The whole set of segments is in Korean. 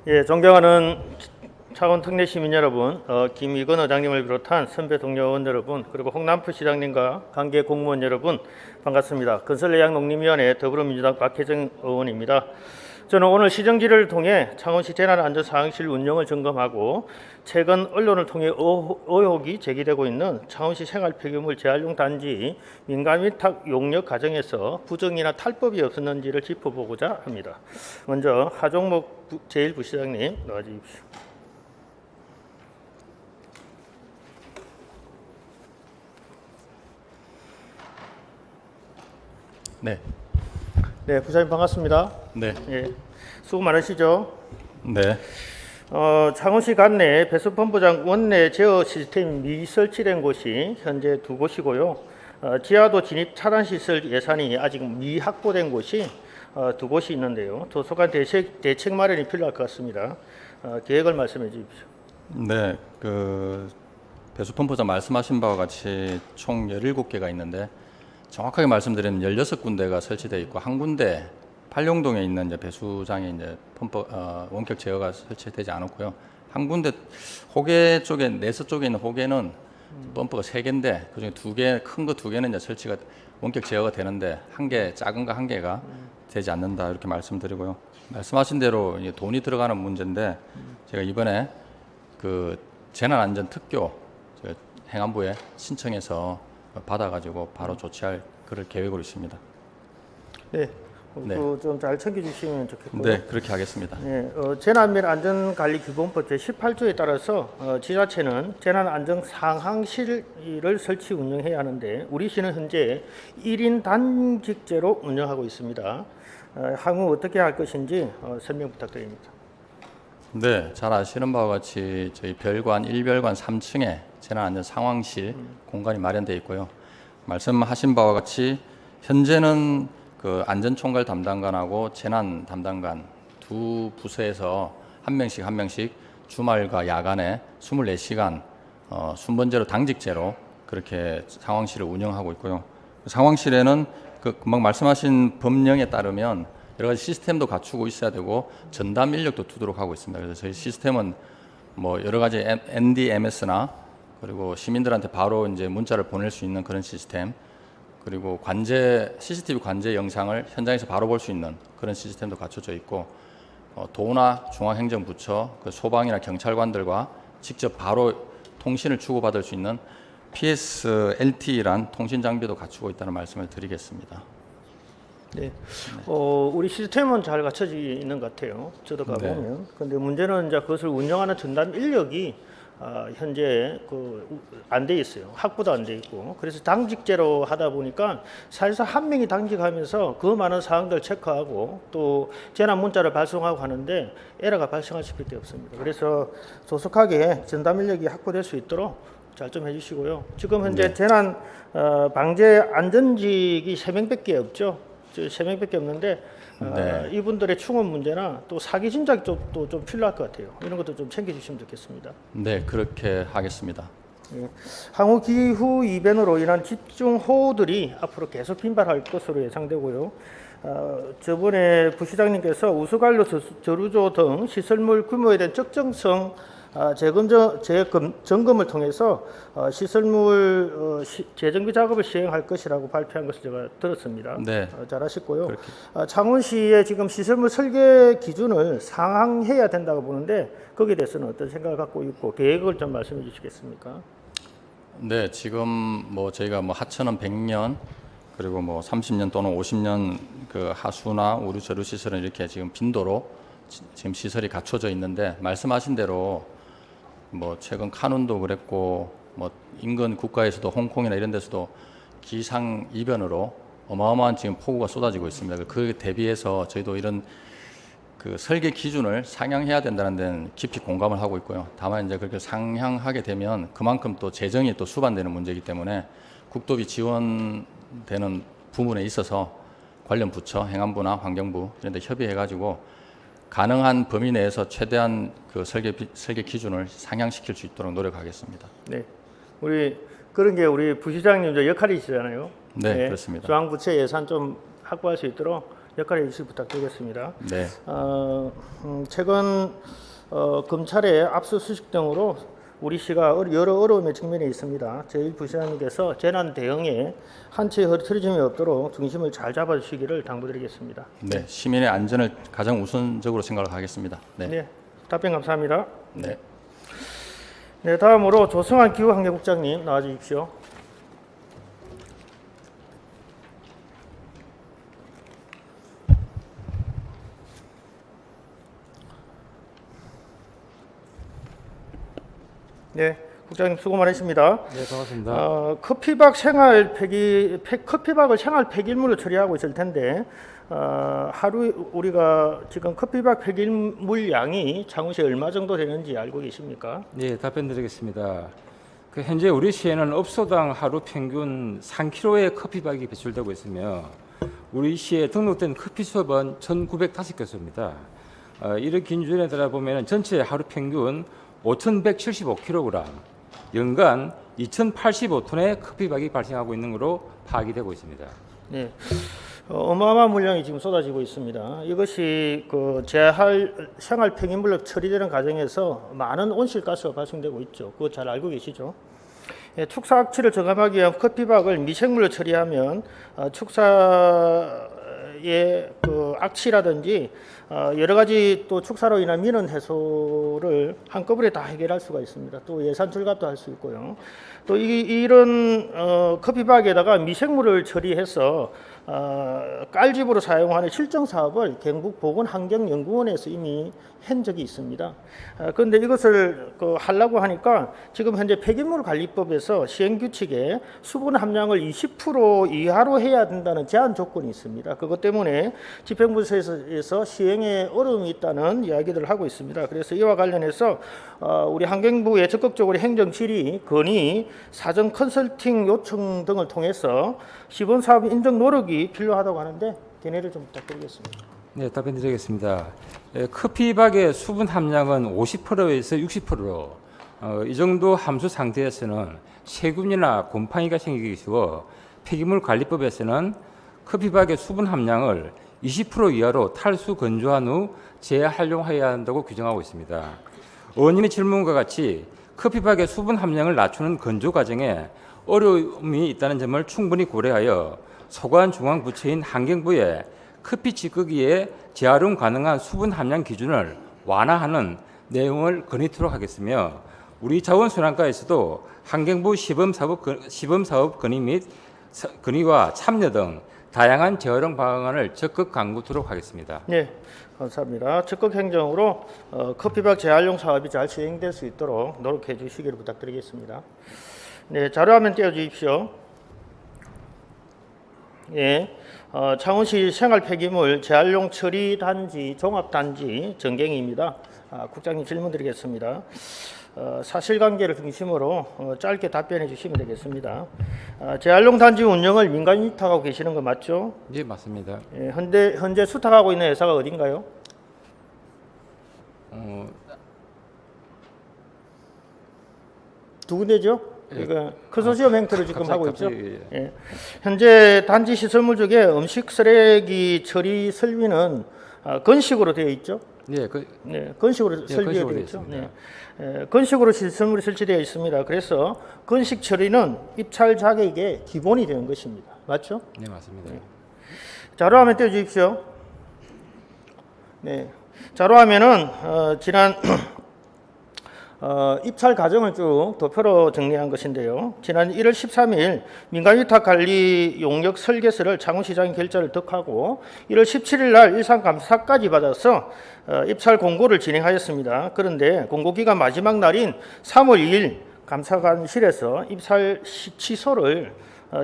예, 존경하는 창원 특례 시민 여러분, 김익원 의장님을 비롯한 선배 동료 의원 여러분, 그리고 홍남표 시장님과 관계 공무원 여러분 반갑습니다. 건설예약농림위원회 더불어민주당 박혜정 의원입니다. 저는 오늘 시정지를 통해 창원시 재난안전상황실 운영을 점검하고 최근 언론을 통해 의혹이 제기되고 있는 창원시 생활폐기물 재활용 단지 민간위탁 용역 과정에서 부정이나 탈법이 없었는지를 짚어보고자 합니다. 먼저 하종목 제1부시장님 나와주십시오. 네. 네, 부장님 반갑습니다. 네. 예, 수고 많으시죠? 네. 창원시 관내 배수펌프장 원내 제어 시스템이 미설치된 곳이 현재 2곳이고요. 지하도 진입 차단 시설 예산이 아직 미확보된 곳이 2곳이 있는데요. 도서관 대책 마련이 필요할 것 같습니다. 계획을 말씀해 주십시오. 네. 배수펌프장 말씀하신 바와 같이 총 17개가 있는데 정확하게 말씀드리면 16군데가 설치되어 있고 한 군데 팔룡동에 있는 이제 배수장에 이제 원격 제어가 설치되지 않았고요. 한 군데 호계 쪽에 내서 쪽에 있는 호계는 펌프가 3개인데 그중에 2개 큰 거 2개는 이제 설치가 원격 제어가 되는데 한 개 작은 거 1개가 되지 않는다 이렇게 말씀드리고요. 말씀하신 대로 이제 돈이 들어가는 문제인데 제가 이번에 그 재난안전특교 행안부에 신청해서 받아가지고 바로 조치할 그럴 계획으로 있습니다. 네, 네. 좀 잘 챙겨주시면 좋겠고요. 네, 그렇게 하겠습니다. 네, 재난안전관리기본법 제18조에 따라서 지자체는 재난안전상황실을 설치 운영해야 하는데 우리 시는 현재 1인 단직제로 운영하고 있습니다. 향후 어떻게 할 것인지 설명 부탁드립니다. 네, 잘 아시는 바와 같이 저희 별관 1별관 3층에 재난안전상황실 공간이 마련되어 있고요. 말씀하신 바와 같이 현재는 그 안전총괄 담당관하고 재난 담당관 두 부서에서 한 명씩 주말과 야간에 24시간 순번제로 당직제로 그렇게 상황실을 운영하고 있고요. 상황실에는 그 금방 말씀하신 법령에 따르면 여러 가지 시스템도 갖추고 있어야 되고 전담 인력도 두도록 하고 있습니다. 그래서 저희 시스템은 뭐 여러 가지 NDMS나 그리고 시민들한테 바로 이제 문자를 보낼 수 있는 그런 시스템, 그리고 CCTV 관제 영상을 현장에서 바로 볼 수 있는 그런 시스템도 갖춰져 있고, 도나 중앙행정부처, 그 소방이나 경찰관들과 직접 바로 통신을 주고받을 수 있는 PSLT란 통신 장비도 갖추고 있다는 말씀을 드리겠습니다. 네, 우리 시스템은 잘 갖춰져 있는 것 같아요. 저도 가보면. 그런데 문제는 이제 그것을 운영하는 전담 인력이 현재 안 돼 있어요. 확보도 안 돼 있고. 그래서 당직제로 하다 보니까 사실상 한 명이 당직하면서 그 많은 사항들 체크하고 또 재난 문자를 발송하고 하는데 에러가 발생할 수밖에 없습니다. 그래서 조속하게 전담 인력이 확보될 수 있도록 잘 좀 해주시고요. 지금 현재 네. 재난 방재 안전직이 3명밖에 없죠. 3명밖에 없는데 네. 이분들의 충원 문제나 또 사기 진작 쪽도 좀 필요할 것 같아요. 이런 것도 좀 챙겨주시면 좋겠습니다. 네, 그렇게 하겠습니다. 예. 향후 기후 이변으로 인한 집중호우들이 앞으로 계속 빈발할 것으로 예상되고요. 저번에 부시장님께서 우수관로 저루조 등 시설물 규모에 대한 적정성 점검을 통해서 시설물 재정비 작업을 시행할 것이라고 발표한 것을 제가 들었습니다. 네. 잘하셨고요. 그렇게. 창원시의 지금 시설물 설계 기준을 상향해야 된다고 보는데 거기에 대해서는 어떤 생각을 갖고 있고 계획을 좀 말씀해 주시겠습니까? 네, 지금 뭐 저희가 뭐 하천은 100년 그리고 뭐 30년 또는 50년 그 하수나 우류 저류 시설은 이렇게 지금 빈도로 지금 시설이 갖춰져 있는데 말씀하신 대로 뭐 최근 카눈도 그랬고 뭐 인근 국가에서도 홍콩이나 이런 데서도 기상 이변으로 어마어마한 지금 폭우가 쏟아지고 있습니다. 그 대비해서 저희도 이런 그 설계 기준을 상향해야 된다는 데는 깊이 공감을 하고 있고요. 다만 이제 그렇게 상향하게 되면 그만큼 또 재정이 또 수반되는 문제이기 때문에 국도비 지원되는 부분에 있어서 관련 부처, 행안부나 환경부 이런 데 협의해가지고 가능한 범위 내에서 최대한 그 설계 기준을 상향시킬 수 있도록 노력하겠습니다. 네, 그런 게 우리 부시장님 역할이시잖아요. 네, 그렇습니다. 중앙부처 예산 좀 확보할 수 있도록 역할해 주시기 부탁드리겠습니다. 네. 최근 검찰의 압수수색 등으로 우리 시가 여러 어려움에 직면해 있습니다. 제1부시장님께서 재난 대응에 한치의 흐트러짐이 없도록 중심을 잘 잡아주시기를 당부드리겠습니다. 네. 시민의 안전을 가장 우선적으로 생각을 하겠습니다. 네. 네, 답변 감사합니다. 네. 네, 다음으로 조성환 기후환경국장님 나와주십시오. 네, 국장님 수고 많으십니다. 네, 반갑습니다. 커피박을 생활 폐기물로 처리하고 있을 텐데 하루 우리가 지금 커피박 폐기물 양이 창원시에 얼마 정도 되는지 알고 계십니까? 네, 답변드리겠습니다. 현재 우리 시에는 업소당 하루 평균 3kg의 커피박이 배출되고 있으며 우리 시에 등록된 커피숍은 1,905개소입니다. 이런 기준에 따라 보면 전체 하루 평균 5,175kg, 연간 2,085톤의 커피박이 발생하고 있는 것으로 파악이 되고 있습니다. 네, 어마어마한 물량이 지금 쏟아지고 있습니다. 이것이 그 생활 폐기물로 처리되는 과정에서 많은 온실가스가 발생되고 있죠. 그거 잘 알고 계시죠? 예, 축사 악취를 저감하기 위한 커피박을 미생물로 처리하면 축사의 그 악취라든지 여러 가지 또 축사로 인한 민원 해소를 한꺼번에 다 해결할 수가 있습니다. 또 예산 절감도 할 수 있고요. 또 이런 커피박에다가 미생물을 처리해서 깔집으로 사용하는 실증 사업을 경북 보건환경연구원에서 이미 한 적이 있습니다. 그런데 이것을 하려고 하니까 지금 현재 폐기물관리법에서 시행규칙에 수분 함량을 20% 이하로 해야 된다는 제한 조건이 있습니다. 그것 때문에 집행부에서 시행에 어려움이 있다는 이야기들을 하고 있습니다. 그래서 이와 관련해서 우리 환경부에 적극적으로 행정질의, 건의, 사전 컨설팅 요청 등을 통해서 시범사업 인정 노력이 필요하다고 하는데 견해를 좀 부탁드리겠습니다. 네, 답변드리겠습니다. 커피박의 수분 함량은 50%에서 60%. 이 정도 함수 상태에서는 세균이나 곰팡이가 생기기 쉬워 폐기물관리법에서는 커피박의 수분 함량을 20% 이하로 탈수 건조한 후 재활용해야 한다고 규정하고 있습니다. 의원님의 질문과 같이 커피박의 수분 함량을 낮추는 건조 과정에 어려움이 있다는 점을 충분히 고려하여 소관중앙부처인 환경부에 커피 찌꺼기에 재활용 가능한 수분 함량 기준을 완화하는 내용을 건의토록 하겠으며 우리 자원순환과에서도 환경부 시범사업 건의 및 건의와 참여 등 다양한 재활용 방안을 적극 강구토록 하겠습니다. 네, 감사합니다. 적극 행정으로 커피박 재활용 사업이 잘 시행될 수 있도록 노력해 주시기를 부탁드리겠습니다. 네, 자료화면 띄워주십시오. 예, 창원시 생활 폐기물 재활용 처리 단지 종합단지 전갱입니다. 국장님 질문 드리겠습니다. 사실관계를 중심으로 짧게 답변해 주시면 되겠습니다. 재활용 단지 운영을 민간이 위탁하고 계시는 거 맞죠? 네, 맞습니다. 예, 현재 수탁하고 있는 회사가 어딘가요? 두 군데죠? 그러니까 컨소시엄 행태를 지금 하고 있죠. 예. 현재 단지 시설물 중에 음식 쓰레기 처리 설비는 건식으로 되어 있죠. 네, 네, 건식으로 설비가 되어 있죠. 네. 건식으로 시설물이 설치되어 있습니다. 그래서 건식 처리는 입찰 자격의 기본이 되는 것입니다. 맞죠? 네, 맞습니다. 자료화면 띄워주십시오. 네, 자료화면은 지난 입찰 과정을 쭉 도표로 정리한 것인데요. 지난 1월 13일 민간위탁관리 용역 설계서를 창원시장이 결재를 득하고 1월 17일 날 일상감사까지 받아서 입찰 공고를 진행하였습니다. 그런데 공고기간 마지막 날인 3월 2일 감사관실에서 입찰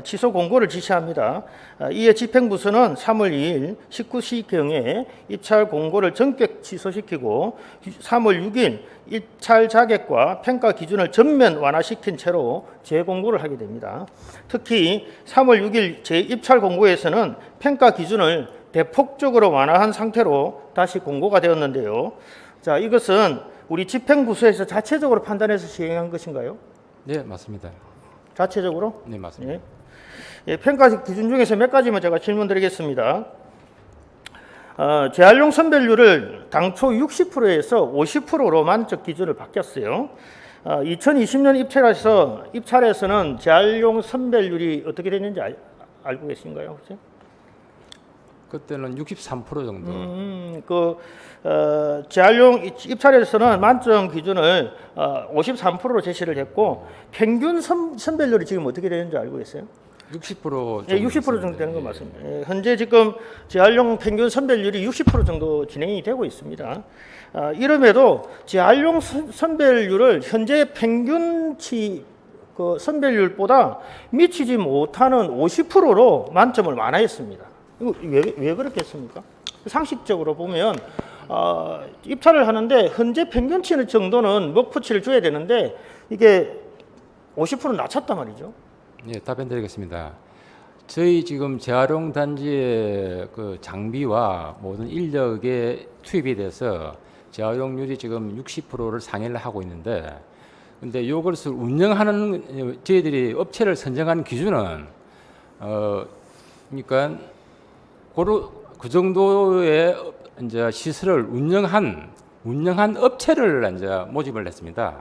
취소 공고를 지시합니다. 이에 집행부서는 3월 2일 19시경에 입찰 공고를 전격 취소시키고 3월 6일 입찰 자격과 평가 기준을 전면 완화시킨 채로 재공고를 하게 됩니다. 특히 3월 6일 재입찰 공고에서는 평가 기준을 대폭적으로 완화한 상태로 다시 공고가 되었는데요. 자, 이것은 우리 집행부서에서 자체적으로 판단해서 시행한 것인가요? 네, 맞습니다. 자체적으로? 네, 맞습니다. 예, 평가 기준 중에서 몇 가지만 제가 질문 드리겠습니다. 재활용 선별률을 당초 60%에서 50%로 만적 기준을 바뀌었어요. 2020년 입찰에서는 재활용 선별률이 어떻게 됐는지 알고 계신가요, 혹시? 그때는 63% 정도. 재활용 입찰에서는 만점 기준을 53%로 제시를 했고 평균 선별률이 지금 어떻게 되는지 알고 계세요? 60% 예, 60% 정도 되는 거 맞습니다. 예, 현재 지금 재활용 평균 선별률이 60% 정도 진행이 되고 있습니다. 이름에도 재활용 선별률을 현재 평균치 그 선별률보다 미치지 못하는 50%로 만점을 완화했습니다. 이거 왜 그렇겠습니까? 상식적으로 보면 입찰을 하는데 현재 평균치 정도는 목표치를 줘야 되는데 이게 50% 낮췄단 말이죠. 예, 답변드리겠습니다. 저희 지금 재활용 단지의 그 장비와 모든 인력의 투입에 대해서 재활용률이 지금 60%를 상회를 하고 있는데, 근데 이것을 운영하는 저희들이 업체를 선정하는 기준은 그러니까 그 정도의 이제 시설을 운영한 업체를 이제 모집을 했습니다.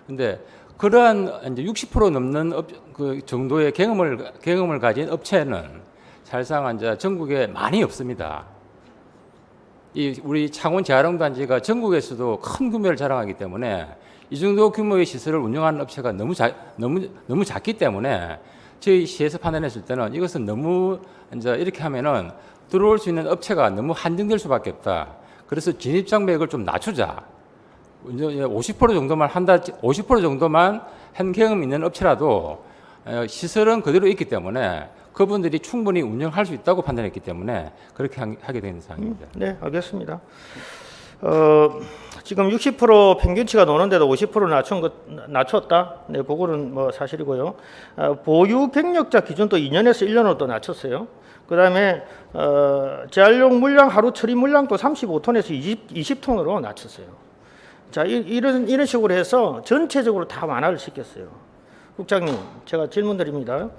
근데 그러한 이제 60% 넘는 그 정도의 경험을 가진 업체는 사실상 이제 전국에 많이 없습니다. 우리 창원 재활용 단지가 전국에서도 큰 규모를 자랑하기 때문에 이 정도 규모의 시설을 운영하는 업체가 너무 작기 때문에 저희 시에서 판단했을 때는 이것은 너무 이제 이렇게 하면은 들어올 수 있는 업체가 너무 한정될 수밖에 없다. 그래서 진입 장벽을 좀 낮추자. 50% 정도만 한다, 50% 정도만 한 경험 있는 업체라도 시설은 그대로 있기 때문에 그분들이 충분히 운영할 수 있다고 판단했기 때문에 그렇게 하게 된 상황입니다. 네, 알겠습니다. 지금 60% 평균치가 노는데도 50% 낮췄다. 네, 그거는 뭐 사실이고요. 보유 병력자 기준도 2년에서 1년으로 또 낮췄어요. 그다음에 재활용 물량 하루 처리 물량도 35톤에서 20톤으로 낮췄어요. 자, 이런 식으로 해서 전체적으로 다 완화를 시켰어요. 국장님, 제가 질문 드립니다.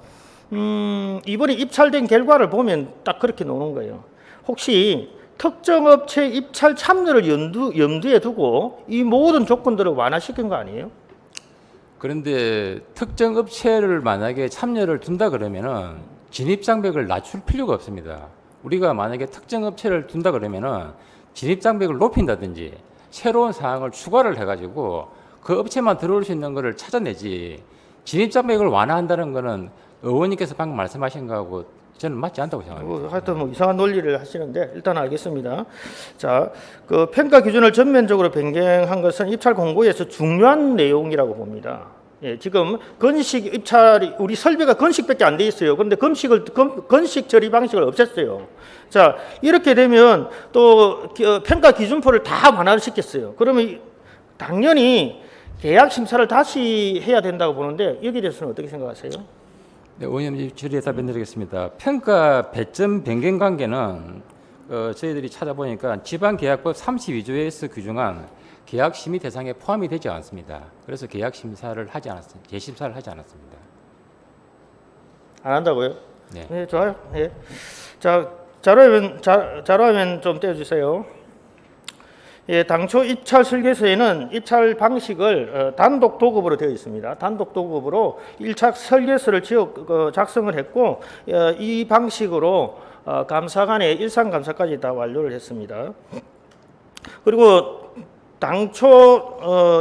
이번에 입찰된 결과를 보면 딱 그렇게 나오는 거예요. 혹시 특정 업체 입찰 참여를 염두에 두고 이 모든 조건들을 완화시킨 거 아니에요? 그런데 특정 업체를 만약에 참여를 둔다 그러면은 진입 장벽을 낮출 필요가 없습니다. 우리가 만약에 특정 업체를 둔다 그러면은 진입 장벽을 높인다든지 새로운 사항을 추가를 해가지고 그 업체만 들어올 수 있는 것을 찾아내지, 진입 장벽을 완화한다는 것은 의원님께서 방금 말씀하신 거하고 저는 맞지 않다고 생각합니다. 하여튼 뭐 이상한 논리를 하시는데 일단 알겠습니다. 자, 그 평가 기준을 전면적으로 변경한 것은 입찰 공고에서 중요한 내용이라고 봅니다. 예, 지금 건식 입찰이 우리 설비가 건식밖에 안 돼 있어요. 그런데 건식 처리 방식을 없앴어요. 자, 이렇게 되면 또 평가 기준표를 다 완화시켰어요. 그러면 당연히 계약 심사를 다시 해야 된다고 보는데 여기에 대해서는 어떻게 생각하세요? 네, 의원님 질의에 답변드리겠습니다. 평가 배점 변경 관계는 저희들이 찾아보니까 지방계약법 32조에서 규정한 계약 심의 대상에 포함이 되지 않습니다. 그래서 계약 심사를 하지 않았습니다. 재심사를 하지 않았습니다. 안 한다고요? 네. 네, 좋아요. 예. 자, 자료화면 좀 떼어주세요. 예, 당초 입찰 설계서에는 입찰 방식을 단독 도급으로 되어 있습니다. 단독 도급으로 1차 설계서를 작성을 했고 이 방식으로 감사관의 일상 감사까지 다 완료를 했습니다. 그리고 당초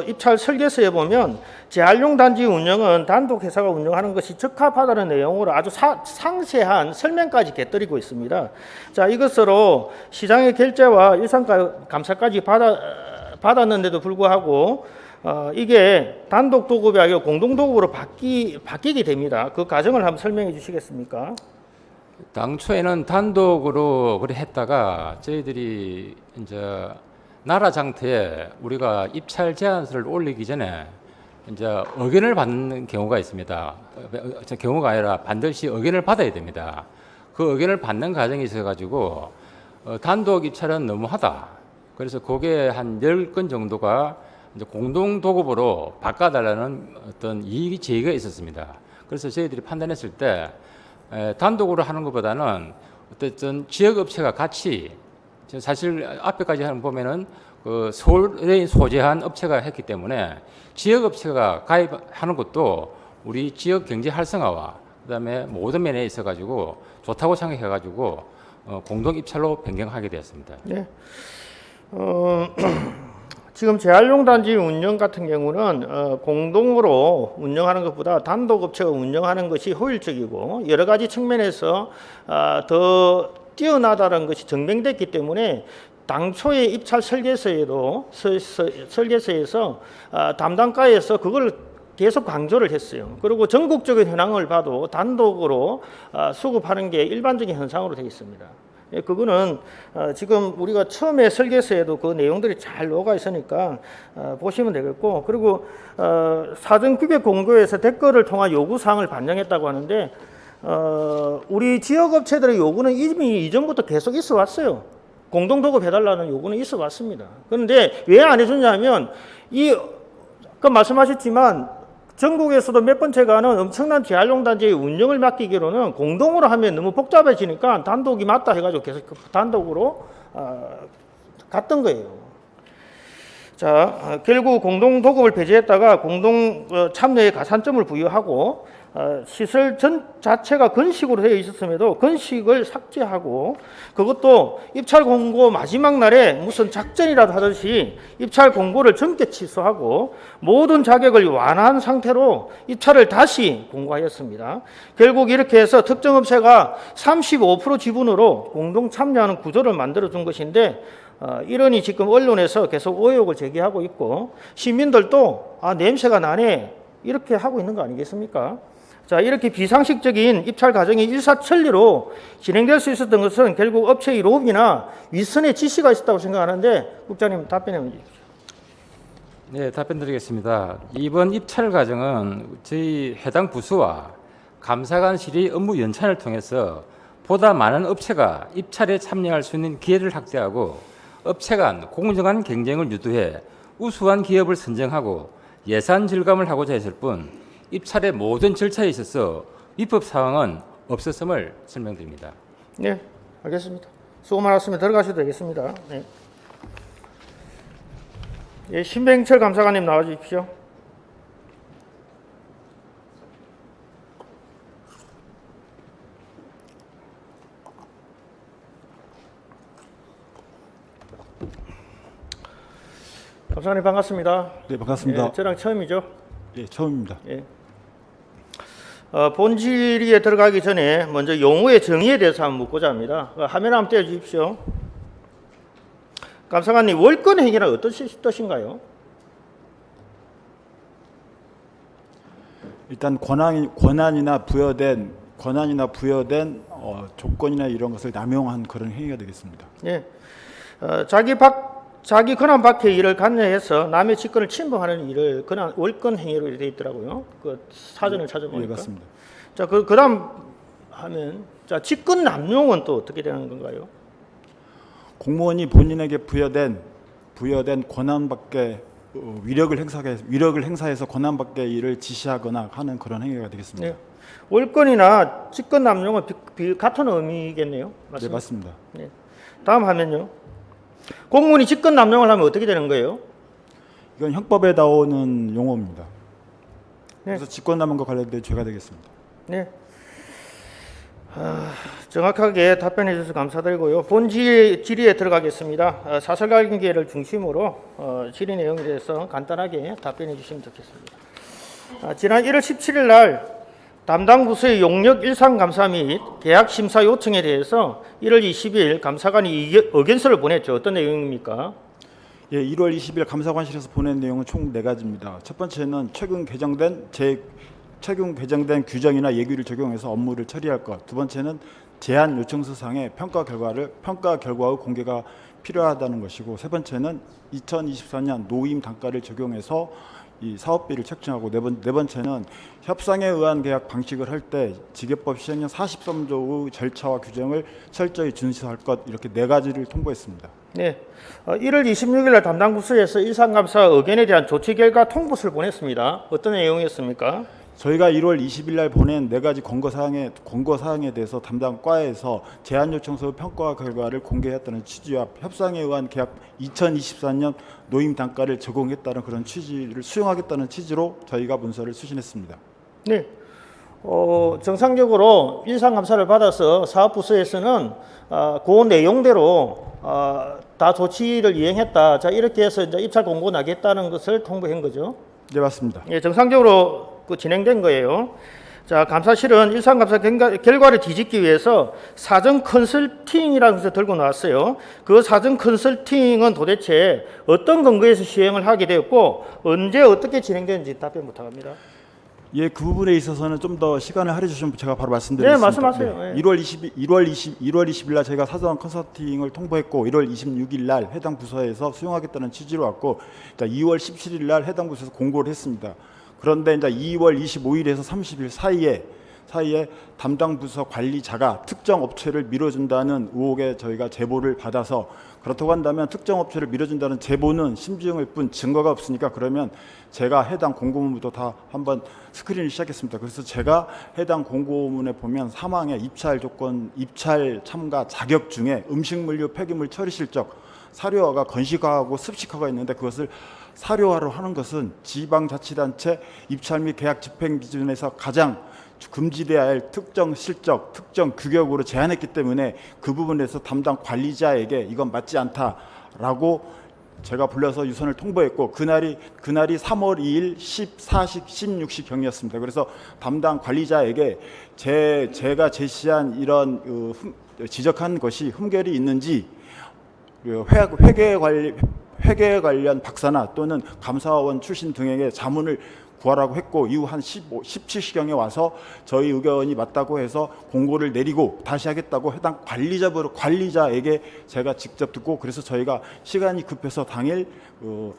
입찰 설계서에 보면 재활용 단지 운영은 단독 회사가 운영하는 것이 적합하다는 내용으로 아주 상세한 설명까지 곁들이고 있습니다. 자, 이것으로 시장의 결재와 일상 감사까지 받았는데도 불구하고 이게 단독 도급이 아니라 공동 도급으로 바뀌게 됩니다. 그 과정을 한번 설명해 주시겠습니까? 당초에는 단독으로 그래 했다가 저희들이 이제 나라 장터에 우리가 입찰 제안서를 올리기 전에 이제 의견을 받는 경우가 있습니다. 경우가 아니라 반드시 의견을 받아야 됩니다. 그 의견을 받는 과정이 있어가지고 단독 입찰은 너무하다. 그래서 그게 한 10건 정도가 이제 공동 도급으로 바꿔달라는 어떤 이의 제기가 있었습니다. 그래서 저희들이 판단했을 때 단독으로 하는 것보다는 어쨌든 지역 업체가 같이 지금 사실 앞에까지 보면은 그 서울에 소재한 업체가 했기 때문에 지역 업체가 가입하는 것도 우리 지역 경제 활성화와 그다음에 모든 면에 있어 가지고 좋다고 생각해 가지고 공동 입찰로 변경하게 되었습니다. 네. 지금 재활용단지 운영 같은 경우는 공동으로 운영하는 것보다 단독 업체가 운영하는 것이 효율적이고 여러 가지 측면에서 더 뛰어나다는 것이 증명됐기 때문에 당초의 입찰 설계서에서 담당가에서 그걸 계속 강조를 했어요. 그리고 전국적인 현황을 봐도 단독으로 수급하는 게 일반적인 현상으로 되어 있습니다. 예, 그거는 지금 우리가 처음에 설계서에도 그 내용들이 잘 녹아 있으니까 보시면 되겠고, 그리고 사전 규격 공고에서 댓글을 통한 요구 사항을 반영했다고 하는데 우리 지역 업체들의 요구는 이미 이전부터 계속 있어 왔어요. 공동 도급해달라는 요구는 있어 왔습니다. 그런데 왜 안 해주냐면 그 말씀하셨지만 전국에서도 몇 번째 가는 엄청난 재활용단지의 운영을 맡기기로는 공동으로 하면 너무 복잡해지니까 단독이 맞다 해가지고 계속 단독으로 갔던 거예요. 자, 결국 공동 도급을 폐지했다가 공동 참여에 가산점을 부여하고 시설 전 자체가 건식으로 되어 있었음에도 건식을 삭제하고 그것도 입찰 공고 마지막 날에 무슨 작전이라도 하듯이 입찰 공고를 전격 취소하고 모든 자격을 완화한 상태로 입찰을 다시 공고하였습니다. 결국 이렇게 해서 특정 업체가 35% 지분으로 공동 참여하는 구조를 만들어 준 것인데 이러니 지금 언론에서 계속 의혹을 제기하고 있고 시민들도 냄새가 나네 이렇게 하고 있는 거 아니겠습니까? 자, 이렇게 비상식적인 입찰 과정이 일사천리로 진행될 수 있었던 것은 결국 업체의 로비나 윗선의 지시가 있었다고 생각하는데 국장님 답변해 주십시오. 네, 답변 드리겠습니다. 이번 입찰 과정은 저희 해당 부서와 감사관실이 업무 연찬을 통해서 보다 많은 업체가 입찰에 참여할 수 있는 기회를 확대하고 업체 간 공정한 경쟁을 유도해 우수한 기업을 선정하고 예산 절감을 하고자 했을 뿐 입찰의 모든 절차에 있어서 위법 사항은 없었음을 설명드립니다. 네, 알겠습니다. 수고 많았으면 들어가셔도 되겠습니다. 네. 예, 신병철 감사관님 나와 주십시오. 감사관님 반갑습니다. 네, 반갑습니다. 예, 저랑 처음이죠? 예, 처음입니다. 예. 본 질의에 들어가기 전에 먼저 용어의 정의에 대해서 한번 묻고자 합니다. 화면 한번 띄워주십시오. 감사관님, 월권 행위란 어떤 뜻인가요? 일단 권한이나 부여된 조건이나 이런 것을 남용한 그런 행위가 되겠습니다. 예. 자기 권한 밖의 일을 관여해서 남의 직권을 침범하는 일을 월권 행위로 되어 있더라고요. 그 사전을 찾아보니까. 예, 맞습니다. 자, 그다음 하면 자, 직권 남용은 또 어떻게 되는 건가요? 공무원이 본인에게 부여된 권한 밖에 위력을 행사해서 권한 밖의 일을 지시하거나 하는 그런 행위가 되겠습니다. 네. 월권이나 직권 남용은 같은 의미겠네요. 네, 맞습니다. 네. 다음 화면요. 공무원이 직권 남용을 하면 어떻게 되는 거예요? 이건 형법에 나오는 용어입니다. 네. 그래서 직권남용과 관련된 죄가 되겠습니다. 네. 정확하게 답변해 주셔서 감사드리고요. 본 질의에 들어가겠습니다. 사설관계를 중심으로 질의 내용에 대해서 간단하게 답변해 주시면 좋겠습니다. 지난 1월 17일 날 담당 부서의 용역 일상 감사 및 계약 심사 요청에 대해서 1월 20일 감사관이 의견서를 보냈죠. 어떤 내용입니까? 예, 1월 20일 감사관실에서 보낸 내용은 총 4가지입니다. 첫 번째는 최근 개정된 규정이나 예규를 적용해서 업무를 처리할 것. 두 번째는 제안 요청서상의 평가 결과의 공개가 필요하다는 것이고, 세 번째는 2024년 노임 단가를 적용해서 이 사업비를 책정하고, 네 번째는 협상에 의한 계약 방식을 할 때 직예법 시행령 43조의 절차와 규정을 철저히 준수할 것, 이렇게 4가지를 통보했습니다. 네, 1월 26일 날 담당 부서에서 일상감사 의견에 대한 조치 결과 통보서를 보냈습니다. 어떤 내용이었습니까? 저희가 1월 20일 날 보낸 4가지 권고 사항에 대해서 담당 과에서 제안 요청서 평가 결과를 공개했다는 취지와 협상에 의한 계약 2024년 노임 단가를 제공했다는 그런 취지를 수용하겠다는 취지로 저희가 문서를 수신했습니다. 네. 정상적으로 일상감사를 받아서 사업부서에서는 그 내용대로 다 조치를 이행했다. 자, 이렇게 해서 이제 입찰 공고 나겠다는 것을 통보한 거죠. 네, 맞습니다. 예, 정상적으로 진행된 거예요. 자, 감사실은 일상감사 결과를 뒤집기 위해서 사전 컨설팅이라는 것을 들고 나왔어요. 그 사전 컨설팅은 도대체 어떤 근거에서 시행을 하게 되었고 언제 어떻게 진행되는지 답변 부탁합니다. 예, 그 부분에 있어서는 좀 더 시간을 할애해 주시면 제가 바로 말씀드리겠습니다. 네, 말씀하세요. 네. 1월 20일 날 저희가 사전 컨설팅을 통보했고 1월 26일 날 해당 부서에서 수용하겠다는 취지로 왔고 2월 17일 날 해당 부서에서 공고를 했습니다. 그런데 이제 2월 25일에서 30일 사이에 담당 부서 관리자가 특정 업체를 밀어준다는 의혹에 저희가 제보를 받아서 그렇다고 한다면 특정 업체를 밀어준다는 제보는 심증일 뿐 증거가 없으니까 그러면 제가 해당 공고문부터 다 한번 스크린을 시작했습니다. 그래서 제가 해당 공고문에 보면 사망의 입찰 조건, 입찰 참가 자격 중에 음식물류 폐기물 처리 실적, 사료화가 건식화하고 습식화가 있는데 그것을 사료화로 하는 것은 지방자치단체 입찰 및 계약 집행 기준에서 가장 금지돼야 할 특정 실적, 특정 규격으로 제한했기 때문에 그 부분에서 담당 관리자에게 이건 맞지 않다라고 제가 불러서 유선을 통보했고 그날이 3월 2일 14시 16시 경이었습니다. 그래서 담당 관리자에게 제가 제시한 이런 지적한 것이 흠결이 있는지 회계 관련 박사나 또는 감사원 출신 등에게 자문을 구하라고 했고 이후 한 17시경에 와서 저희 의견이 맞다고 해서 공고를 내리고 다시 하겠다고 해당 관리자에게 제가 직접 듣고 그래서 저희가 시간이 급해서 당일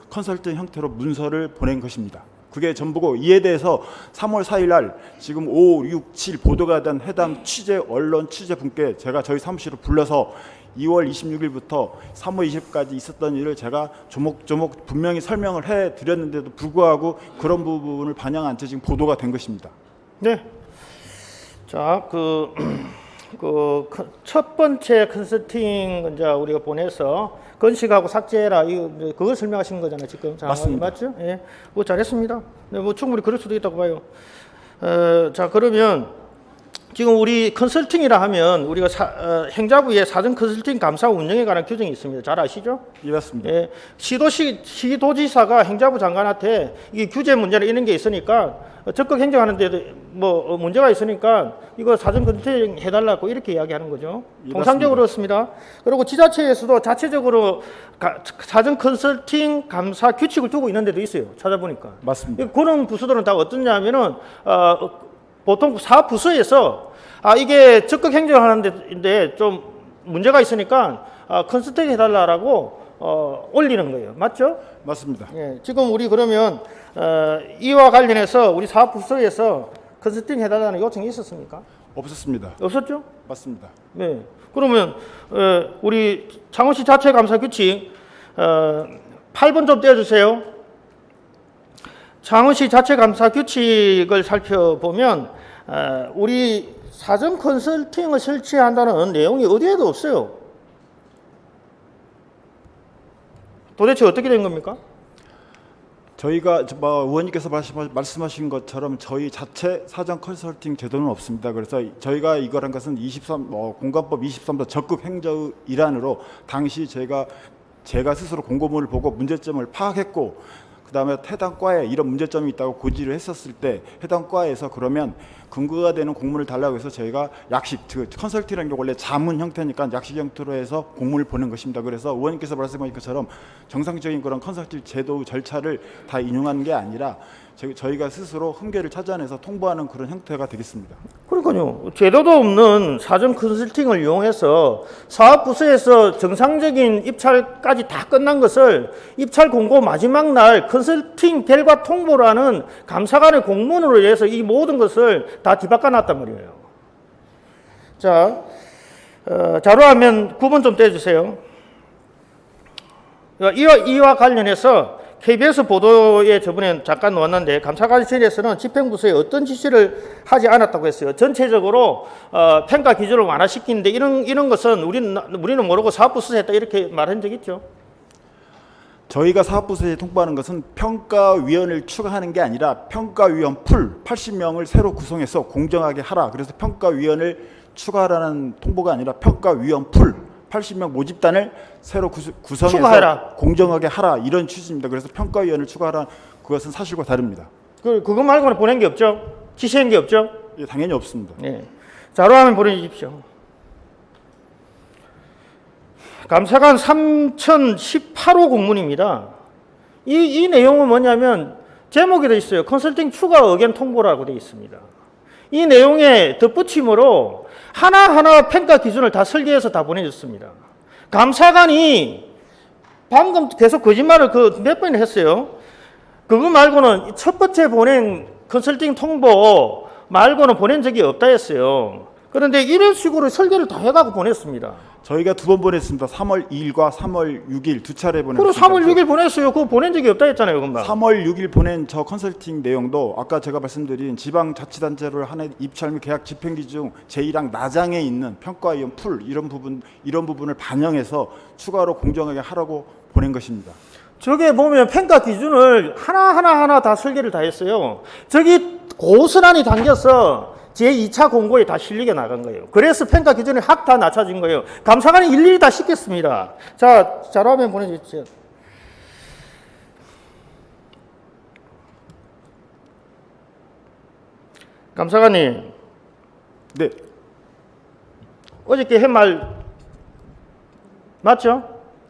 컨설팅 형태로 문서를 보낸 것입니다. 그게 전부고 이에 대해서 3월 4일 날 지금 5, 6, 7 보도가 된 해당 언론 취재분께 제가 저희 사무실로 불러서 2월 26일부터 3월 20일까지 있었던 일을 제가 조목조목 분명히 설명을 해드렸는데도 불구하고 그런 부분을 반영한 채 지금 보도가 된 것입니다. 네. 자, 첫 번째 컨설팅 이제 우리가 보내서 건식하고 삭제해라 그걸 설명하신 거잖아요 지금. 맞습니다. 맞죠? 예, 뭐 잘했습니다. 네, 뭐 충분히 그럴 수도 있다고 봐요. 자, 그러면 지금 우리 컨설팅이라 하면 우리가 행자부에 사전 컨설팅 감사 운영에 관한 규정이 있습니다. 잘 아시죠? 예, 맞습니다. 예, 시도지사가 행자부 장관한테 이게 규제 문제나 이런 게 있으니까 적극 행정하는데도 뭐 문제가 있으니까 이거 사전 컨설팅 해달라고 이렇게 이야기하는 거죠. 예, 통상적으로 그렇습니다. 그리고 지자체에서도 자체적으로 사전 컨설팅 감사 규칙을 두고 있는 데도 있어요. 찾아보니까. 맞습니다. 그런 부서들은 다 어떠냐면은 보통 사업부서에서 이게 적극 행정하는데 좀 문제가 있으니까 컨설팅 해달라고 올리는 거예요. 맞죠? 맞습니다. 예, 지금 우리 그러면 이와 관련해서 우리 사업부서에서 컨설팅 해달라는 요청이 있었습니까? 없었습니다. 없었죠? 맞습니다. 네. 그러면 우리 창원시 자체감사 규칙 8번 좀 떼어주세요. 창원시 자체감사 규칙을 살펴보면 우리 사전 컨설팅을 설치한다는 내용이 어디에도 없어요. 도대체 어떻게 된 겁니까? 저희가 의원님께서 말씀하신 것처럼 저희 자체 사전 컨설팅 제도는 없습니다. 그래서 저희가 이거란 것은 공관법 23도 적극 행정 일환으로 당시 제가 스스로 공고문을 보고 문제점을 파악했고 그다음에 해당 과에 이런 문제점이 있다고 고지를 했었을 때 해당 과에서 그러면 근거가 되는 공문을 달라고 해서 저희가 약식, 컨설팅이라는 게 원래 자문 형태니까 약식 형태로 해서 공문을 보낸 것입니다. 그래서 의원님께서 말씀하신 것처럼 정상적인 그런 컨설팅 제도 절차를 다 인용한 게 아니라 저희가 스스로 흠결을 찾아내서 통보하는 그런 형태가 되겠습니다. 그러니까요. 제도도 없는 사전 컨설팅을 이용해서 사업부서에서 정상적인 입찰까지 다 끝난 것을 입찰 공고 마지막 날 컨설팅 결과 통보라는 감사관의 공문으로 해서 이 모든 것을 다 뒤바꿔 놨단 말이에요. 자, 자료화면 9번 좀 떼주세요. 이와 관련해서 KBS 보도에 저번에 잠깐 나왔는데 감사관실에서는 집행부서에 어떤 지시를 하지 않았다고 했어요. 전체적으로 평가 기준을 완화시키는데 이런 것은 우리는 모르고 사업부서에 했다 이렇게 말한 적 있죠. 저희가 사업부서에 통보하는 것은 평가위원을 추가하는 게 아니라 평가위원 풀 80명을 새로 구성해서 공정하게 하라. 그래서 평가위원을 추가하라는 통보가 아니라 평가위원 풀 80명 모집단을 새로 구성해서 추가해라. 공정하게 하라 이런 취지입니다. 그래서 평가위원을 추가하라 그것은 사실과 다릅니다. 그거 말고는 보낸 게 없죠. 지시한 게 없죠. 예, 당연히 없습니다. 네. 자료화면 보내주십시오. 감사관 3018호 공문입니다. 이 내용은 뭐냐면 제목이 되어 있어요. 컨설팅 추가 의견 통보라고 되어 있습니다. 이 내용에 덧붙임으로 하나하나 평가 기준을 다 설계해서 다 보내줬습니다. 감사관이 방금 계속 거짓말을 몇 번이나 했어요. 그거 말고는 첫 번째 보낸 컨설팅 통보 말고는 보낸 적이 없다 했어요. 그런데 이런 식으로 설계를 다 해가고 보냈습니다. 저희가 두 번 보냈습니다. 3월 2일과 3월 6일 두 차례 그리고 보냈습니다. 3월 6일 보냈어요. 그거 보낸 적이 없다 했잖아요, 금방. 3월 6일 보낸 저 컨설팅 내용도 아까 제가 말씀드린 지방자치단체를 하는 입찰 및 계약 집행기 중 제1항 나장에 있는 평가위원 풀 이런 부분을 반영해서 추가로 공정하게 하라고 보낸 것입니다. 저게 보면 평가 기준을 하나 다 설계를 다 했어요. 저기 고스란히 담겨서 제2차 공고에 다 실리게 나간 거예요. 그래서 평가 기준이 확 다 낮춰진 거예요. 감사관이 일일이 다 씻겠습니다. 자, 자료화면 보내주십시오. 감사관님, 네, 어저께 한 말 맞죠?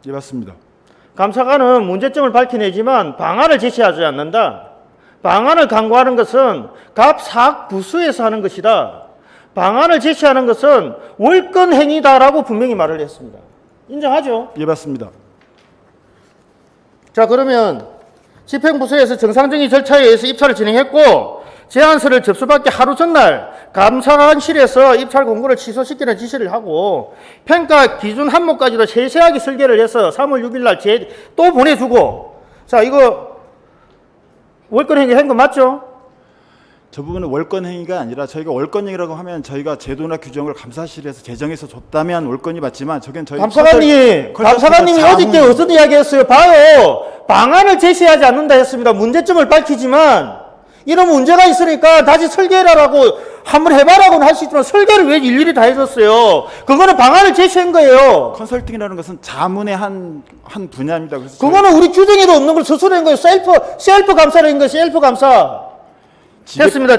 예 맞습니다. 감사관은 문제점을 밝혀내지만 방안을 제시하지 않는다. 방안을 강구하는 것은 갑 사학 부수에서 하는 것이다. 방안을 제시하는 것은 월권 행위다라고 분명히 말을 했습니다. 인정하죠? 예 맞습니다. 자, 그러면 집행부서에서 정상적인 절차에 의해서 입찰을 진행했고 제안서를 접수받기 하루 전날 감사관실에서 입찰 공고를 취소시키는 지시를 하고 평가 기준 항목까지도 세세하게 설계를 해서 3월 6일 날 또 보내주고 자, 이거 월권 행위 한 거 맞죠? 저 부분은 월권 행위가 아니라 저희가 월권 행위라고 하면 저희가 제도나 규정을 감사실에서 제정해서 줬다면 월권이 맞지만 저건 저희 감사관님이 어저께 어떤 이야기 했어요? 봐요. 방안을 제시하지 않는다 했습니다. 문제점을 밝히지만 이런 문제가 있으니까 다시 설계해라라고 한번 해봐라고는 할 수 있지만 설계를 왜 일일이 다 해줬어요? 그거는 방안을 제시한 거예요. 컨설팅이라는 것은 자문의 한 분야입니다. 그래서 그거는 우리 규정에도 없는 걸 스스로 한 거예요. 셀프 감사를 한 거예요. 셀프 감사. 됐습니다.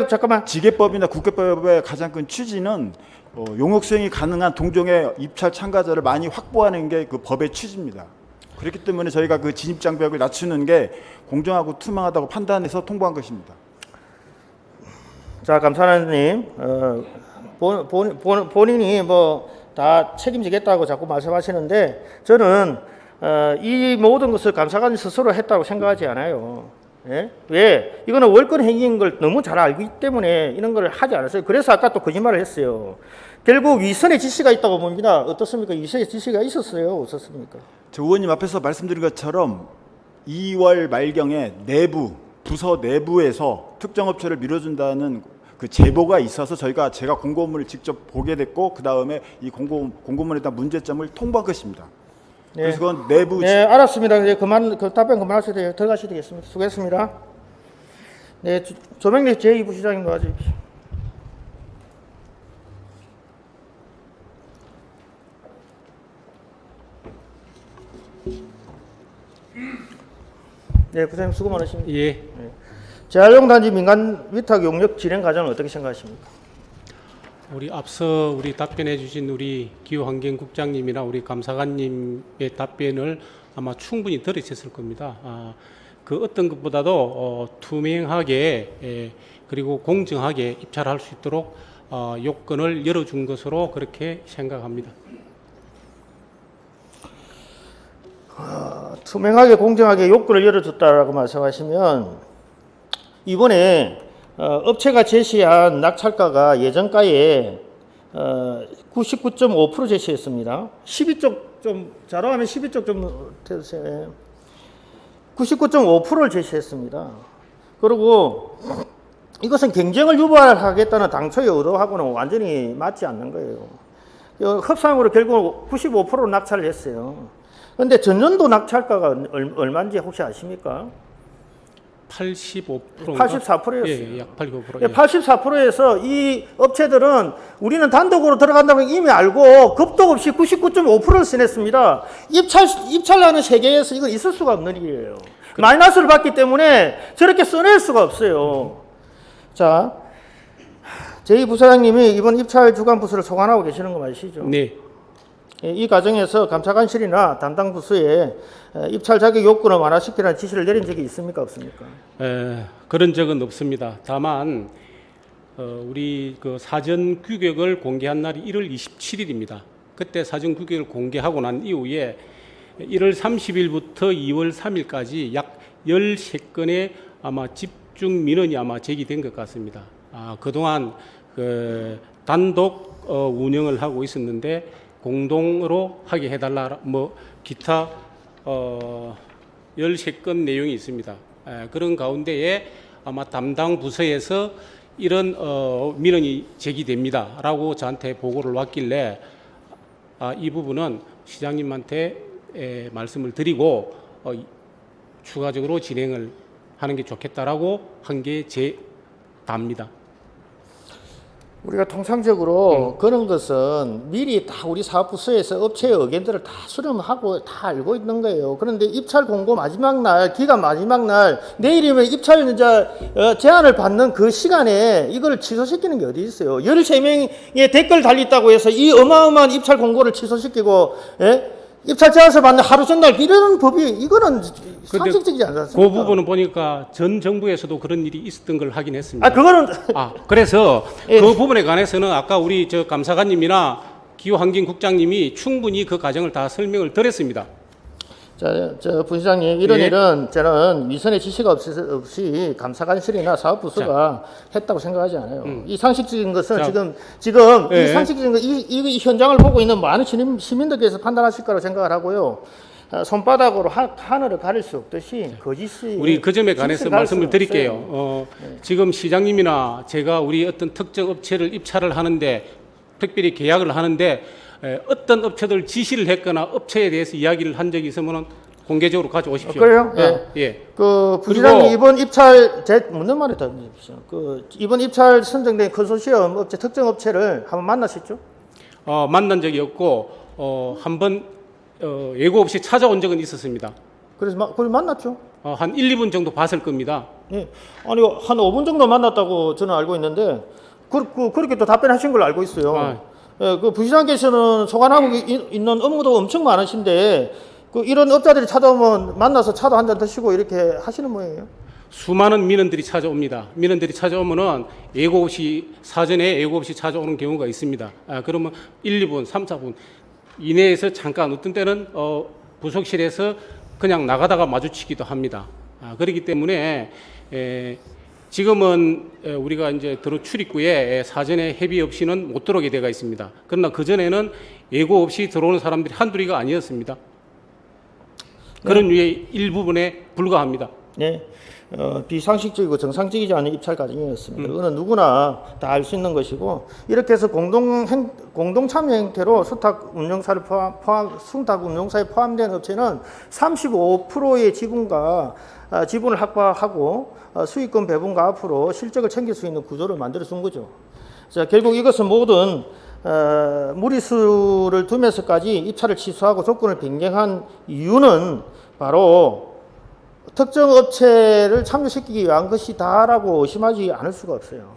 잠깐만. 지계법이나 국회법의 가장 큰 취지는 용역 수행이 가능한 동종의 입찰 참가자를 많이 확보하는 게 그 법의 취지입니다. 그렇기 때문에 저희가 그 진입 장벽을 낮추는 게 공정하고 투명하다고 판단해서 통보한 것입니다. 자, 감사관님, 본인이 뭐 다 책임지겠다고 자꾸 말씀하시는데 저는 이 모든 것을 감사관이 스스로 했다고 생각하지 않아요. 예? 왜? 이거는 월권 행위인 걸 너무 잘 알기 때문에 이런 걸 하지 않았어요. 그래서 아까 또 거짓말을 했어요. 결국 위선의 지시가 있다고 봅니다. 어떻습니까? 위선의 지시가 있었어요? 없었습니까? 저 의원님 앞에서 말씀드린 것처럼 2월 말경에 부서 내부에서 특정 업체를 밀어준다는 그 제보가 있어서 제가 공고문을 직접 보게 됐고 그 다음에 이 공고문에 대한 문제점을 통보한 것입니다. 네. 그래서 그건 내부 네, 알았습니다. 이제 답변 그만하셔도 돼요. 들어가셔도 되겠습니다. 수고했습니다. 네, 조명래 제2부시장님 도와주십시오. 네, 부장님 수고 많으십니다. 예. 재활용단지 민간 위탁 용역 진행 과정은 어떻게 생각하십니까? 앞서 답변해 주신 우리 기후환경국장님이나 우리 감사관님의 답변을 아마 충분히 들으셨을 겁니다. 그 어떤 것보다도 투명하게 그리고 공정하게 입찰할 수 있도록 요건을 열어준 것으로 그렇게 생각합니다. 투명하게 공정하게 요건을 열어줬다라고 말씀하시면 이번에 업체가 제시한 낙찰가가 예정가에 99.5% 제시했습니다. 12쪽 좀 자료화면 12쪽 좀 해주세요. 99.5%를 제시했습니다. 그리고 이것은 경쟁을 유발하겠다는 당초의 의도하고는 완전히 맞지 않는 거예요. 협상으로 결국 95%로 낙찰을 했어요. 그런데 전년도 낙찰가가 얼마인지 혹시 아십니까? 85%인가? 84%였어요. 예, 약 85%. 84%에서 이 업체들은 우리는 단독으로 들어간다는 걸 이미 알고 겁도 없이 99.5%를 써냈습니다. 입찰하는 세계에서 이건 있을 수가 없는 일이에요. 마이너스를 받기 때문에 저렇게 써낼 수가 없어요. 자, 저희 부사장님이 이번 입찰 주관 부서를 소관하고 계시는 거 맞으시죠? 네. 이 과정에서 감사관실이나 담당 부서에 입찰 자격 요건을 완화시키라는 지시를 내린 적이 있습니까? 없습니까? 그런 적은 없습니다. 다만 우리 그 사전 규격을 공개한 날이 1월 27일입니다. 그때 사전 규격을 공개하고 난 이후에 1월 30일부터 2월 3일까지 약 13건의 아마 집중 민원이 아마 제기된 것 같습니다. 그동안 그 단독 운영을 하고 있었는데 공동으로 하게 해달라 뭐 기타 13건 내용이 있습니다. 그런 가운데에 아마 담당 부서에서 이런 민원이 제기됩니다 라고 저한테 보고를 왔길래 이 부분은 시장님한테 말씀을 드리고 추가적으로 진행을 하는 게 좋겠다라고 한 게 제 답니다. 우리가 통상적으로 그런 것은 미리 다 우리 사업부서에서 업체의 의견들을 다 수렴하고 다 알고 있는 거예요. 그런데 입찰 공고 마지막 날, 기간 마지막 날, 내일이면 입찰 제안을 받는 그 시간에 이걸 취소시키는 게 어디 있어요? 13명의 댓글 달렸다고 해서 이 어마어마한 입찰 공고를 취소시키고, 예? 입찰 제안서 받는 하루 전날 이런 법이 이거는 상식적이지 않습니까? 그 부분은 보니까 전 정부에서도 그런 일이 있었던 걸 확인했습니다. 그거는 그래서 예. 그 부분에 관해서는 아까 우리 저 감사관님이나 기후환경국장님이 충분히 그 과정을 다 설명을 드렸습니다. 저 부시장님 이런 예. 일은 저는 위선의 지시가 없이 감사관실이나 사업부서가 했다고 생각하지 않아요. 이 상식적인 것은 지금 예. 이 상식적인 거, 이 현장을 보고 있는 많은 시민들께서 판단하실 거라고 생각을 하고요. 손바닥으로 하늘을 가릴 수 없듯이 거짓이 우리 그 점에 관해서 짓을 가릴 말씀을 수는 드릴게요. 없어요. 지금 시장님이나 제가 우리 어떤 특정 업체를 입찰을 하는데 특별히 계약을 하는데 어떤 업체들 지시를 했거나 업체에 대해서 이야기를 한 적이 있으면 공개적으로 가져오십시오. 그래요? 예. 그 부시장님 그리고- 이번 입찰 묻는 말에 더 주십시오. 그 이번 입찰 선정된 컨소시엄 업체 특정 업체를 한번 만나셨죠? 만난 적이 없고 한번 예고 없이 찾아온 적은 있었습니다. 그래서 그걸 만났죠? 한 1, 2분 정도 봤을 겁니다. 예. 아니 한 5분 정도 만났다고 저는 알고 있는데 그렇게 또 답변하신 걸로 알고 있어요. 예, 그 부시장께서는 소관하고 있는 업무도 엄청 많으신데 이런 업자들이 찾아오면 만나서 차도 한 잔 드시고 이렇게 하시는 모양이에요. 수많은 민원들이 찾아옵니다. 민원들이 찾아오면은 예고 없이 사전에 예고 없이 찾아오는 경우가 있습니다. 그러면 1, 2분, 3, 4분 이내에서 잠깐 어떤 때는 부속실에서 그냥 나가다가 마주치기도 합니다. 그렇기 때문에 지금은 우리가 이제 도로 출입구에 사전에 협의 없이는 못 들어오게 되어 있습니다. 그러나 그 전에는 예고 없이 들어오는 사람들이 한둘이가 아니었습니다. 그런 류의 일부분에 불과합니다. 네. 비상식적이고 정상적이지 않은 입찰 과정이었습니다. 이거는 누구나 다 알 수 있는 것이고 이렇게 해서 공동 참여 형태로 수탁 운영사를 수탁 운영사에 포함된 업체는 35%의 지분을 확보하고 수익금 배분과 앞으로 실적을 챙길 수 있는 구조를 만들어 준 거죠. 자, 결국 이것은 모든 무리수를 두면서까지 입찰을 취소하고 조건을 변경한 이유는 바로 특정 업체를 참여시키기 위한 것이다라고 의심하지 않을 수가 없어요.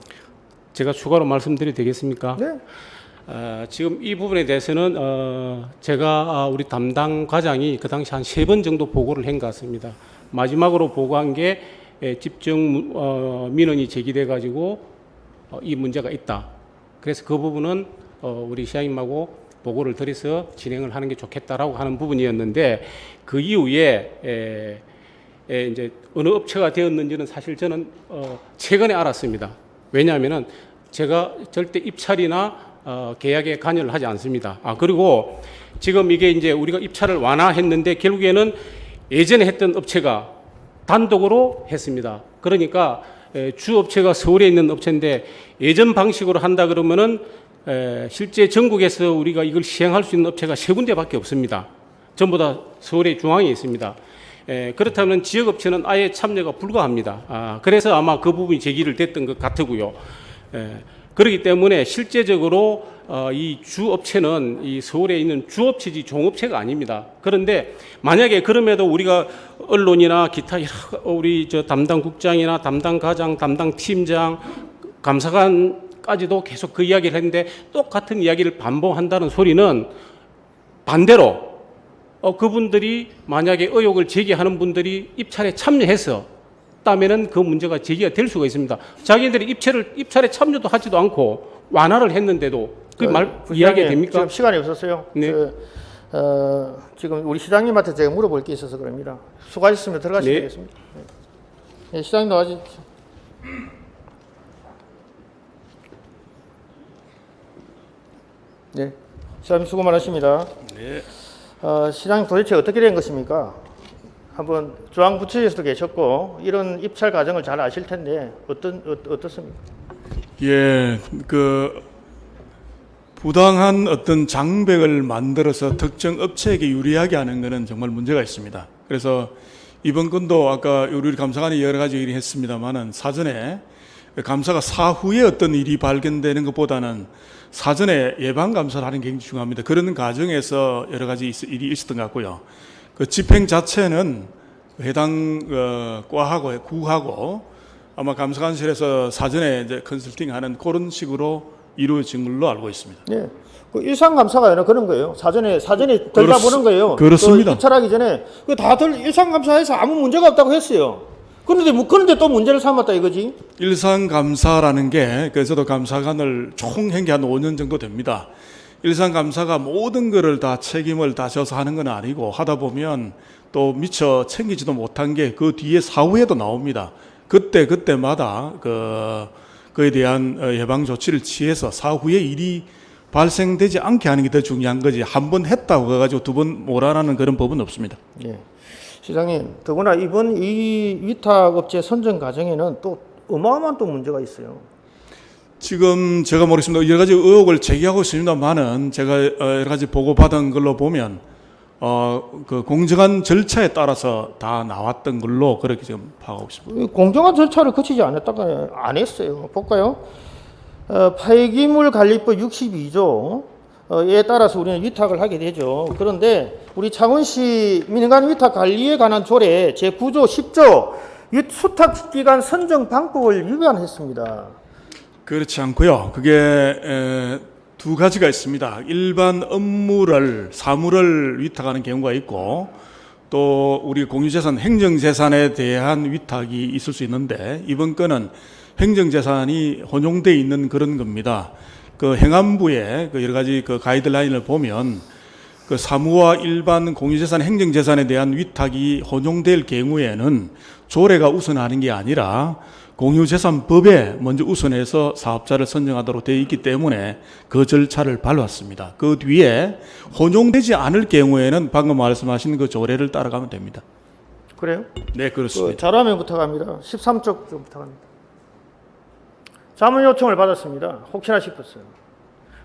제가 추가로 말씀드려도 되겠습니까? 네. 지금 이 부분에 대해서는 제가 우리 담당 과장이 그 당시 한 3번 정도 보고를 한 것 같습니다. 마지막으로 보고한 게 집중 민원이 제기돼 가지고 이 문제가 있다. 그래서 그 부분은 우리 시장님하고 보고를 드려서 진행을 하는 게 좋겠다라고 하는 부분이었는데 그 이후에 이제 어느 업체가 되었는지는 사실 저는 최근에 알았습니다. 왜냐하면은 제가 절대 입찰이나 계약에 관여를 하지 않습니다. 그리고 지금 이게 이제 우리가 입찰을 완화했는데 결국에는 예전에 했던 업체가 단독으로 했습니다. 그러니까 주 업체가 서울에 있는 업체인데 예전 방식으로 한다 그러면은 실제 전국에서 우리가 이걸 시행할 수 있는 업체가 3군데밖에 없습니다. 전부 다 서울의 중앙에 있습니다. 그렇다면 지역 업체는 아예 참여가 불가합니다. 그래서 아마 그 부분이 제기를 됐던 것 같고요. 그렇기 때문에 실제적으로 이 주업체는 이 서울에 있는 주업체지 종업체가 아닙니다. 그런데 만약에 그럼에도 우리가 언론이나 기타 우리 저 담당 국장이나 담당 과장, 담당 팀장, 감사관까지도 계속 그 이야기를 했는데 똑같은 이야기를 반복한다는 소리는 반대로 그분들이 만약에 의혹을 제기하는 분들이 입찰에 참여해서 다면은 그 문제가 제기가 될 수가 있습니다. 자기들이 입찰에 참여도 하지도 않고 완화를 했는데도 그 이야기가 됩니까? 지금 시간이 없었어요. 네. 지금 우리 시장님한테 제가 물어볼 게 있어서 그럽니다. 수고하셨습니다. 들어가시면 네. 되겠습니다. 네, 시장님 나와주십시오. 네, 시장님 수고 많으십니다. 네. 시장님 도대체 어떻게 된 것입니까? 한번 중앙부처에서도 계셨고 이런 입찰 과정을 잘 아실 텐데 어떻습니까? 예, 그 부당한 어떤 장벽을 만들어서 특정 업체에게 유리하게 하는 것은 정말 문제가 있습니다. 그래서 이번 건도 아까 우리 감사관이 여러 가지 일이 했습니다만은 사전에 감사가 사후에 어떤 일이 발견되는 것보다는 사전에 예방 감사를 하는 게 굉장히 중요합니다. 그런 과정에서 여러 가지 일이 있었던 것 같고요. 그 집행 자체는 해당 과하고 구하고 아마 감사관실에서 사전에 이제 컨설팅하는 그런 식으로 이루어진 걸로 알고 있습니다. 네. 그 일상 감사가 아니라 그런 거예요. 사전에 들여다보는 거예요. 그렇습니다. 그 입찰하기 전에 그 다들 일상 감사해서 아무 문제가 없다고 했어요. 그런데 또 문제를 삼았다 이거지. 일상 감사라는 게 그래서도 감사관을 총 행기 한 5년 정도 됩니다. 일상 감사가 모든 것을 다 책임을 다 져서 하는 건 아니고 하다 보면 또 미처 챙기지도 못한 게 그 뒤에 사후에도 나옵니다. 그때마다 그에 대한 예방 조치를 취해서 사후에 일이 발생되지 않게 하는 게 더 중요한 거지. 한 번 했다고 해가지고 두 번 몰아라는 그런 법은 없습니다. 예. 시장님, 더구나 이번 이 위탁업체 선정 과정에는 또 어마어마한 또 문제가 있어요. 지금 제가 모르겠습니다. 여러 가지 의혹을 제기하고 있습니다만은 제가 여러 가지 보고받은 걸로 보면 그 공정한 절차에 따라서 다 나왔던 걸로 그렇게 지금 파악하고 있습니다. 공정한 절차를 거치지 않았다가 안 했어요. 볼까요? 폐기물 관리법 62조에 따라서 우리는 위탁을 하게 되죠. 그런데 우리 창원시 민간 위탁 관리에 관한 조례 제9조 10조 수탁 기간 선정 방법을 위반했습니다. 그렇지 않고요. 그게 두 가지가 있습니다. 일반 업무를 사무를 위탁하는 경우가 있고 또 우리 공유재산 행정재산에 대한 위탁이 있을 수 있는데 이번 건은 행정재산이 혼용돼 있는 그런 겁니다. 그 행안부의 그 여러 가지 그 가이드라인을 보면 그 사무와 일반 공유재산 행정재산에 대한 위탁이 혼용될 경우에는 조례가 우선하는 게 아니라 공유재산법에 먼저 우선해서 사업자를 선정하도록 되어 있기 때문에 그 절차를 밟았습니다. 그 뒤에 혼용되지 않을 경우에는 방금 말씀하신 그 조례를 따라가면 됩니다. 그래요? 네, 그렇습니다. 자료화면 부탁합니다. 13쪽 좀 부탁합니다. 자문 요청을 받았습니다. 혹시나 싶었어요.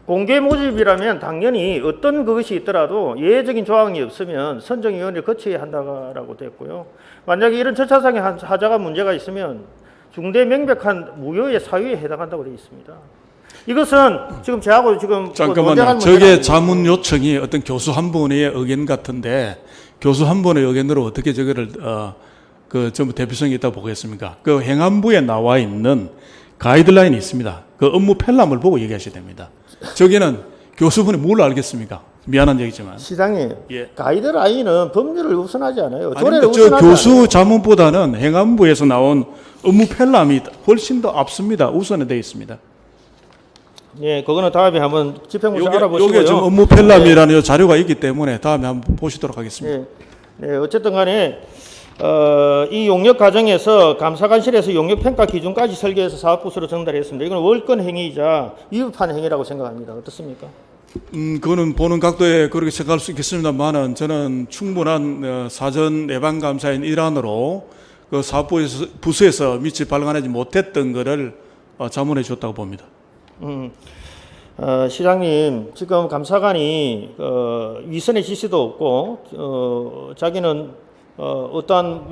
공개 모집이라면 당연히 어떤 그것이 있더라도 예외적인 조항이 없으면 선정위원회를 거쳐야 한다고 됐고요. 만약에 이런 절차상의 하자가 문제가 있으면 중대 명백한 무효의 사유에 해당한다고 되어 있습니다. 이것은 지금 저하고 지금 잠깐만요. 저게 자문 요청이 어떤 교수 한 분의 의견 같은데 교수 한 분의 의견으로 어떻게 저거를 그 전부 대표성이 있다고 보겠습니까? 그 행안부에 나와 있는 가이드라인이 있습니다. 그 업무 편람을 보고 얘기하셔야 됩니다. 저기는 교수분이 뭘 알겠습니까? 미안한 얘기지만. 시장님, 예. 가이드라인은 법률을 우선하지 않아요. 아닙니다. 저 교수 자문보다는 행안부에서 나온 업무 편람이 훨씬 더 앞섭니다. 우선에 되어 있습니다. 예, 그거는 다음에 한번 집행부에서 알아보시고요. 요게 지금 업무 편람이라는 자료가 있기 때문에 다음에 한번 보시도록 하겠습니다. 예, 네, 어쨌든 간에 이 용역 과정에서 감사관실에서 용역 평가 기준까지 설계해서 사업부서로 전달했습니다. 이건 월권 행위이자 위법한 행위라고 생각합니다. 어떻습니까? 그거는 보는 각도에 그렇게 생각할 수 있겠습니다만은 저는 충분한 사전 예방 감사의 일환으로 그 사업부서에서 미처 발간하지 못했던 것을 자문해 줬다고 봅니다. 시장님, 지금 감사관이 위선의 지시도 없고 자기는 어떠한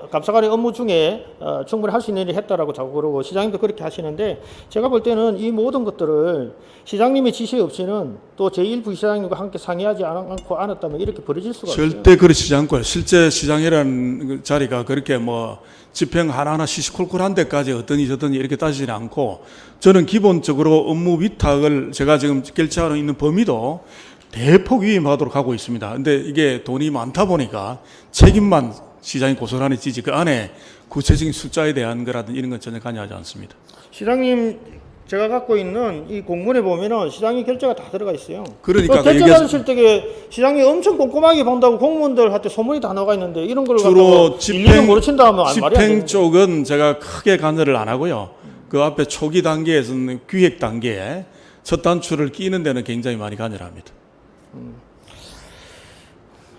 감사관의 업무 중에 충분히 할 수 있는 일을 했다라고 자꾸 그러고 시장님도 그렇게 하시는데 제가 볼 때는 이 모든 것들을 시장님의 지시 없이는 또 제1부 시장님과 함께 상의하지 않고 않았다면 이렇게 벌어질 수가 없어요. 절대 그렇지 않고요. 실제 시장이라는 자리가 그렇게 뭐 집행 하나하나 시시콜콜한 데까지 어떠니 저떠니 이렇게 따지지 않고 저는 기본적으로 업무 위탁을 제가 지금 결제하고 있는 범위도 대폭 위임하도록 하고 있습니다. 근데 이게 돈이 많다 보니까 책임만 시장이 고스란히 지지 그 안에 구체적인 숫자에 대한 거라든지 이런 건 전혀 관여하지 않습니다. 시장님, 제가 갖고 있는 이 공문에 보면은 시장님 결제가 다 들어가 있어요. 그러니까 결제 받으실 때 시장이 엄청 꼼꼼하게 본다고 공무원들한테 소문이 다 나가 있는데 이런 걸 주로 일일이 모르친다 하면 말이 안 집행 되는 쪽은 제가 크게 관여를 안 하고요. 그 앞에 초기 단계에서는 기획 단계에 첫 단추를 끼는 데는 굉장히 많이 관여를 합니다.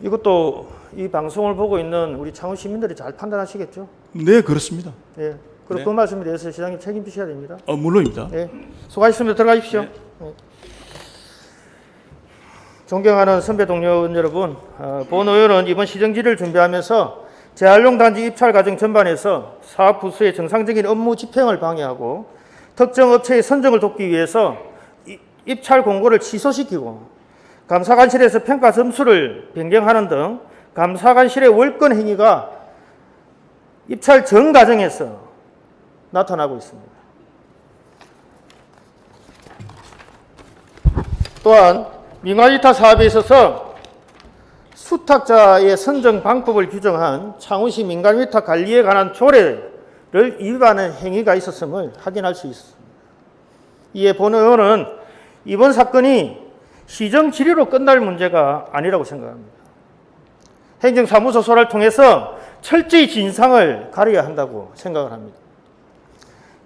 이것도 이 방송을 보고 있는 우리 창원 시민들이 잘 판단하시겠죠? 네, 그렇습니다. 예. 그리고 네. 그 말씀에 대해서 시장님 책임지셔야 됩니다. 물론입니다. 예. 수고하셨습니다. 들어가십시오. 네. 예. 존경하는 선배 동료 의원 여러분, 본 의원은 이번 시정지를 준비하면서 재활용 단지 입찰 과정 전반에서 사업 부서의 정상적인 업무 집행을 방해하고 특정 업체의 선정을 돕기 위해서 입찰 공고를 취소시키고 감사관실에서 평가 점수를 변경하는 등 감사관실의 월권 행위가 입찰 전 과정에서 나타나고 있습니다. 또한 민간위탁 사업에 있어서 수탁자의 선정 방법을 규정한 창원시 민간위탁 관리에 관한 조례를 위반하는 행위가 있었음을 확인할 수 있습니다. 이에 본 의원은 이번 사건이 시정 질의로 끝날 문제가 아니라고 생각합니다. 행정사무소 소를 통해서 철저히 진상을 가려야 한다고 생각을 합니다.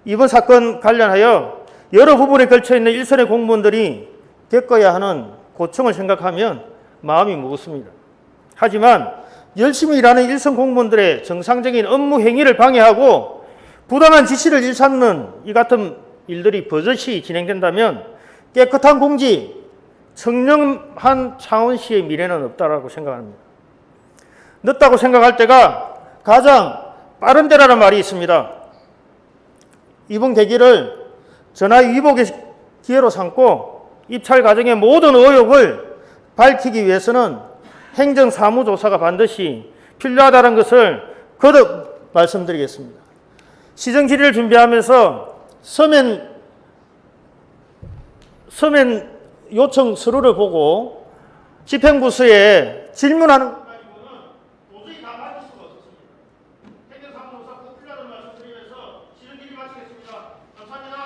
이번 사건 관련하여 여러 부분에 걸쳐 있는 일선의 공무원들이 겪어야 하는 고충을 생각하면 마음이 무겁습니다. 하지만 열심히 일하는 일선 공무원들의 정상적인 업무 행위를 방해하고 부당한 지시를 일삼는 이 같은 일들이 버젓이 진행된다면 깨끗한 공지, 청렴한 창원시의 미래는 없다라고 생각합니다. 늦다고 생각할 때가 가장 빠른 때라는 말이 있습니다. 이번 계기를 전화위 위복의 기회로 삼고 입찰 과정의 모든 의혹을 밝히기 위해서는 행정사무조사가 반드시 필요하다는 것을 거듭 말씀드리겠습니다. 시정질의를 준비하면서 서면 요청 서류를 보고 집행부서에 질문하는 도저히 다 받을 수가 없었습니다. 행정사무조사 꼭 필요하다는 말씀 드리면서 시정질의 마치겠습니다. 감사합니다.